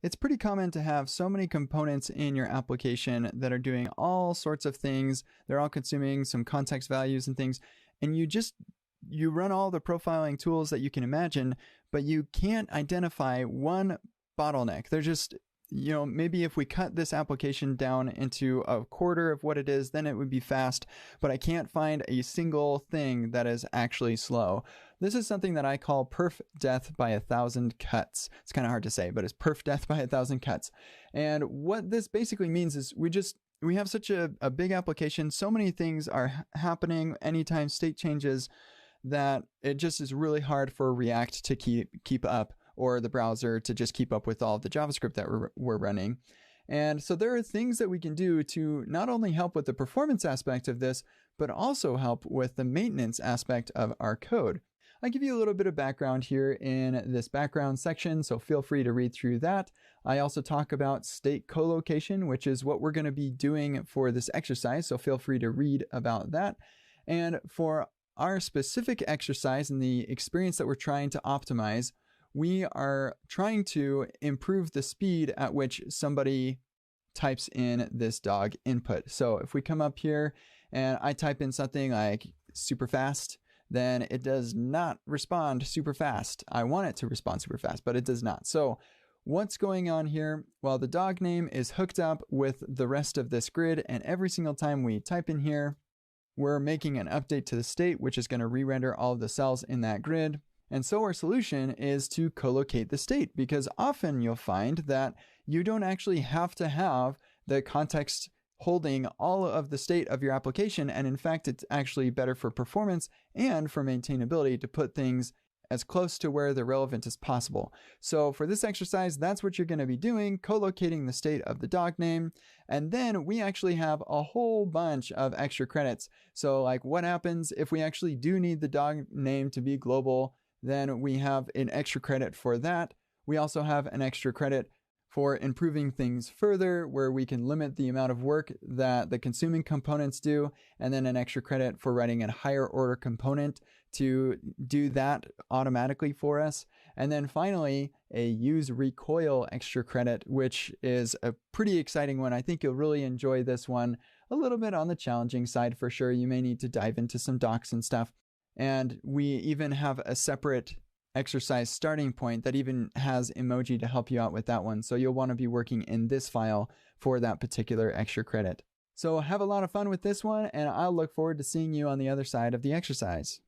It's pretty common to have so many components in your application that are doing all sorts of things. They're all consuming some context values and things. And you run all the profiling tools that you can imagine, but you can't identify one bottleneck. They're just, maybe if we cut this application down into a quarter of what it is, then it would be fast, but I can't find a single thing that is actually slow. This is something that I call perf death by 1,000 cuts. It's kind of hard to say, but it's perf death by 1,000 cuts. And what this basically means is we have such a big application, so many things are happening anytime state changes, that it just is really hard for React to keep up, or the browser to just keep up with all of the JavaScript that we're running. And so there are things that we can do to not only help with the performance aspect of this, but also help with the maintenance aspect of our code. I give you a little bit of background here in this background section, so feel free to read through that. I also talk about state colocation, which is what we're going to be doing for this exercise, so feel free to read about that. And for our specific exercise and the experience that we're trying to optimize, we are trying to improve the speed at which somebody types in this dog input. So if we come up here and I type in something like super fast, then it does not respond super fast. I want it to respond super fast, but it does not. So what's going on here? Well, the dog name is hooked up with the rest of this grid, and every single time we type in here, we're making an update to the state, which is going to re-render all of the cells in that grid. And so our solution is to collocate the state, because often you'll find that you don't actually have to have the context holding all of the state of your application. And in fact, it's actually better for performance and for maintainability to put things as close to where they're relevant as possible. So for this exercise, that's what you're going to be doing, co-locating the state of the dog name. And then we actually have a whole bunch of extra credits. So like, what happens if we actually do need the dog name to be global? Then we have an extra credit for that. We also have an extra credit for improving things further, where we can limit the amount of work that the consuming components do, and then an extra credit for writing a higher order component to do that automatically for us. And then finally, a use recoil extra credit, which is a pretty exciting one. I think you'll really enjoy this one. A little bit on the challenging side for sure. You may need to dive into some docs and stuff. And we even have a separate exercise starting point that even has emoji to help you out with that one. So you'll want to be working in this file for that particular extra credit. So have a lot of fun with this one, and I'll look forward to seeing you on the other side of the exercise.